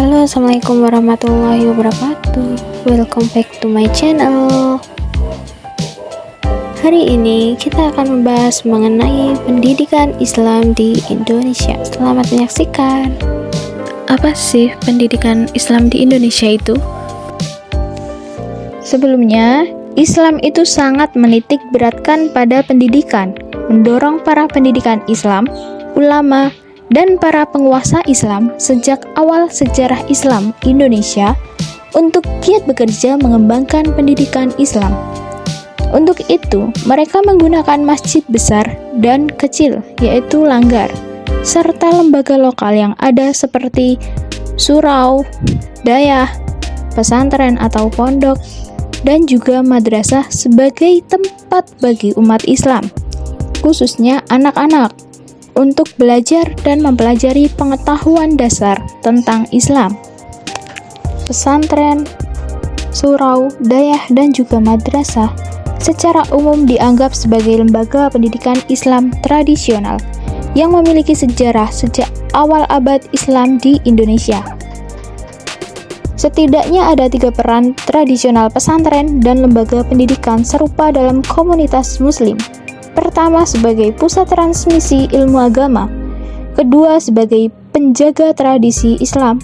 Halo, assalamualaikum warahmatullahi wabarakatuh. Welcome back to my channel. Hari ini kita akan membahas mengenai pendidikan Islam di Indonesia. Selamat menyaksikan. Apa sih pendidikan Islam di Indonesia itu? Sebelumnya, Islam itu sangat menitik beratkan pada pendidikan, mendorong para pendidikan Islam, ulama, dan para penguasa Islam sejak awal sejarah Islam Indonesia untuk giat bekerja mengembangkan pendidikan Islam. Untuk itu, mereka menggunakan masjid besar dan kecil, yaitu langgar, serta lembaga lokal yang ada seperti surau, dayah, pesantren atau pondok, dan juga madrasah sebagai tempat bagi umat Islam, khususnya anak-anak, untuk belajar dan mempelajari pengetahuan dasar tentang Islam. Pesantren, surau, dayah, dan juga madrasah secara umum dianggap sebagai lembaga pendidikan Islam tradisional yang memiliki sejarah sejak awal abad Islam di Indonesia. Setidaknya ada 3 peran tradisional pesantren dan lembaga pendidikan serupa dalam komunitas Muslim. Pertama, sebagai pusat transmisi ilmu agama, kedua sebagai penjaga tradisi Islam,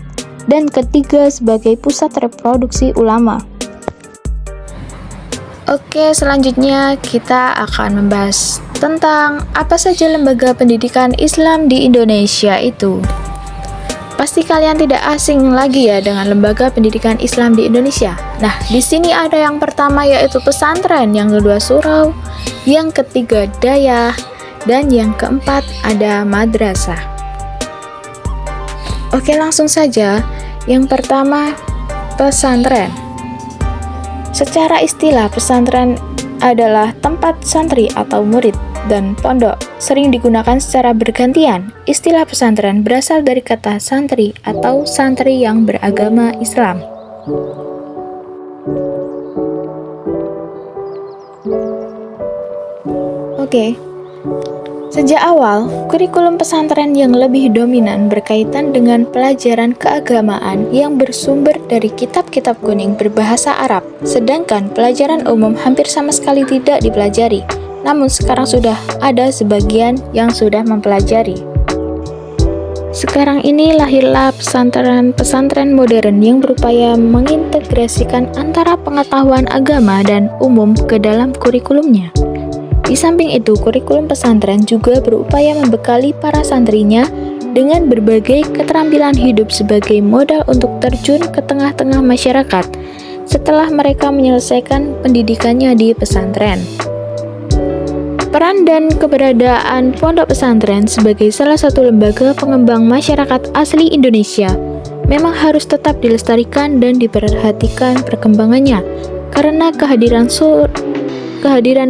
dan ketiga sebagai pusat reproduksi ulama. Oke, selanjutnya kita akan membahas tentang apa saja lembaga pendidikan Islam di Indonesia itu. Pasti kalian tidak asing lagi ya dengan lembaga pendidikan Islam di Indonesia. Nah, di sini ada yang pertama yaitu pesantren, yang kedua surau, yang ketiga dayah, dan yang keempat ada madrasah. Oke, langsung saja. Yang pertama, pesantren. Secara istilah, pesantren adalah tempat santri atau murid dan pondok, sering digunakan secara bergantian. Istilah pesantren berasal dari kata santri atau santri yang beragama Islam. Oke. Sejak awal, kurikulum pesantren yang lebih dominan berkaitan dengan pelajaran keagamaan yang bersumber dari kitab-kitab kuning berbahasa Arab, sedangkan pelajaran umum hampir sama sekali tidak dipelajari. Namun sekarang sudah ada sebagian yang sudah mempelajari. Sekarang ini lahirlah pesantren modern yang berupaya mengintegrasikan antara pengetahuan agama dan umum ke dalam kurikulumnya. Di samping itu, kurikulum pesantren juga berupaya membekali para santrinya dengan berbagai keterampilan hidup sebagai modal untuk terjun ke tengah-tengah masyarakat setelah mereka menyelesaikan pendidikannya di pesantren. Peran dan keberadaan pondok pesantren sebagai salah satu lembaga pengembang masyarakat asli Indonesia memang harus tetap dilestarikan dan diperhatikan perkembangannya, karena kehadiran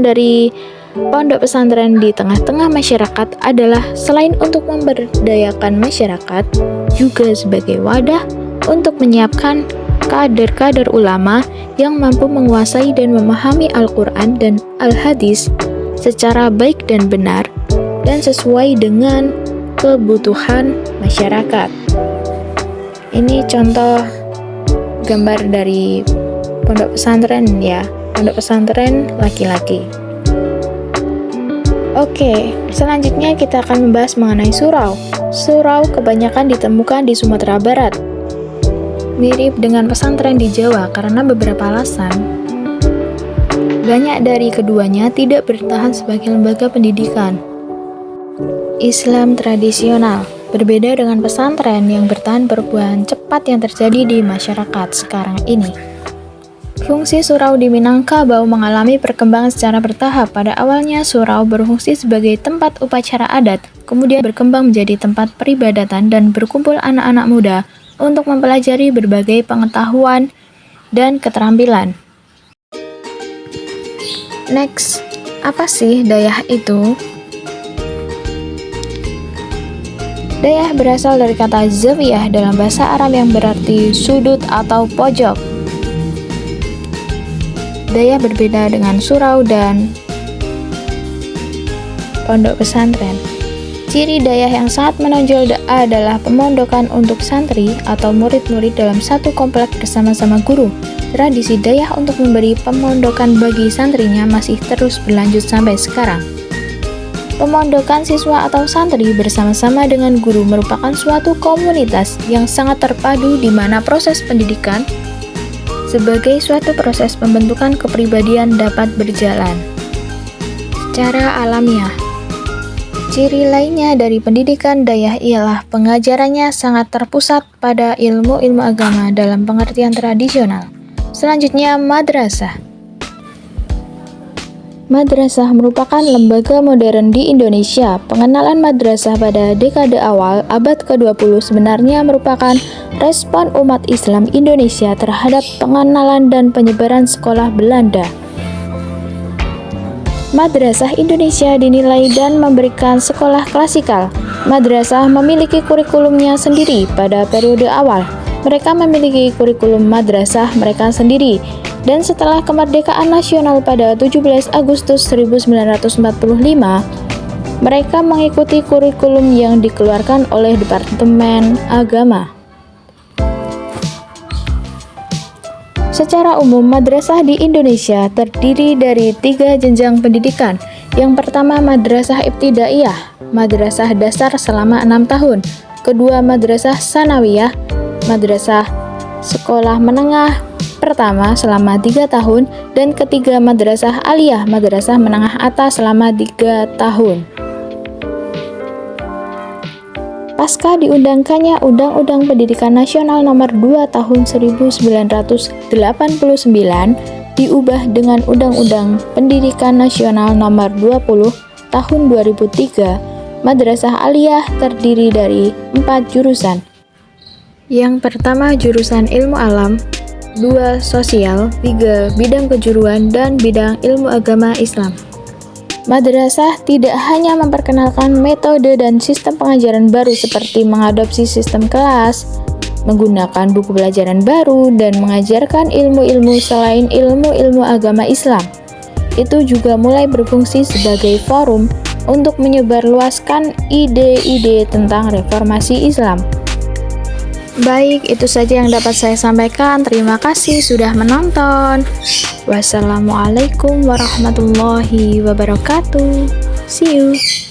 dari pondok pesantren di tengah-tengah masyarakat adalah selain untuk memberdayakan masyarakat, juga sebagai wadah untuk menyiapkan kader-kader ulama yang mampu menguasai dan memahami Al-Quran dan Al-Hadis secara baik dan benar dan sesuai dengan kebutuhan masyarakat. Ini contoh gambar dari pondok pesantren ya, pondok pesantren laki-laki. Oke, selanjutnya kita akan membahas mengenai surau. Surau kebanyakan ditemukan di Sumatera Barat. Mirip dengan pesantren di Jawa karena beberapa alasan. Banyak dari keduanya tidak bertahan sebagai lembaga pendidikan Islam tradisional, berbeda dengan pesantren yang bertahan perubahan cepat yang terjadi di masyarakat sekarang ini. Fungsi surau di Minangkabau mengalami perkembangan secara bertahap. Pada awalnya, surau berfungsi sebagai tempat upacara adat, kemudian berkembang menjadi tempat peribadatan dan berkumpul anak-anak muda untuk mempelajari berbagai pengetahuan dan keterampilan. Next, apa sih dayah itu? Dayah berasal dari kata zawiyah dalam bahasa Arab yang berarti sudut atau pojok. Dayah berbeda dengan surau dan pondok pesantren. Ciri dayah yang sangat menonjol adalah pemondokan untuk santri atau murid-murid dalam satu komplek bersama-sama guru. Tradisi dayah untuk memberi pemondokan bagi santrinya masih terus berlanjut sampai sekarang. Pemondokan siswa atau santri bersama-sama dengan guru merupakan suatu komunitas yang sangat terpadu di mana proses pendidikan sebagai suatu proses pembentukan kepribadian dapat berjalan secara alamiah. Ciri lainnya dari pendidikan dayah ialah pengajarannya sangat terpusat pada ilmu-ilmu agama dalam pengertian tradisional. Selanjutnya, madrasah. Madrasah merupakan lembaga modern di Indonesia. Pengenalan madrasah pada dekade awal abad ke-20 sebenarnya merupakan respon umat Islam Indonesia terhadap pengenalan dan penyebaran sekolah Belanda. Madrasah Indonesia dinilai dan memberikan sekolah klasikal. Madrasah memiliki kurikulumnya sendiri pada periode awal. Mereka memiliki kurikulum madrasah mereka sendiri. Dan setelah kemerdekaan nasional pada 17 Agustus 1945, mereka mengikuti kurikulum yang dikeluarkan oleh Departemen Agama. Secara umum, madrasah di Indonesia terdiri dari 3 jenjang pendidikan. Yang pertama, madrasah ibtidaiyah, madrasah dasar selama 6 tahun. Kedua, madrasah sanawiyah, madrasah sekolah menengah pertama selama 3 tahun. Dan ketiga, madrasah aliyah, madrasah menengah atas selama 3 tahun. Pasca diundangkannya Undang-Undang Pendidikan Nasional Nomor 2 Tahun 1989 diubah dengan Undang-Undang Pendidikan Nasional Nomor 20 Tahun 2003. Madrasah aliyah terdiri dari 4 jurusan. Yang pertama, jurusan ilmu alam, 2 sosial, 3 bidang kejuruan, dan bidang ilmu agama Islam. Madrasah tidak hanya memperkenalkan metode dan sistem pengajaran baru seperti mengadopsi sistem kelas, menggunakan buku pelajaran baru, dan mengajarkan ilmu-ilmu selain ilmu-ilmu agama Islam. Itu juga mulai berfungsi sebagai forum untuk menyebarluaskan ide-ide tentang reformasi Islam. Baik, itu saja yang dapat saya sampaikan. Terima kasih sudah menonton. Wassalamualaikum warahmatullahi wabarakatuh. See you.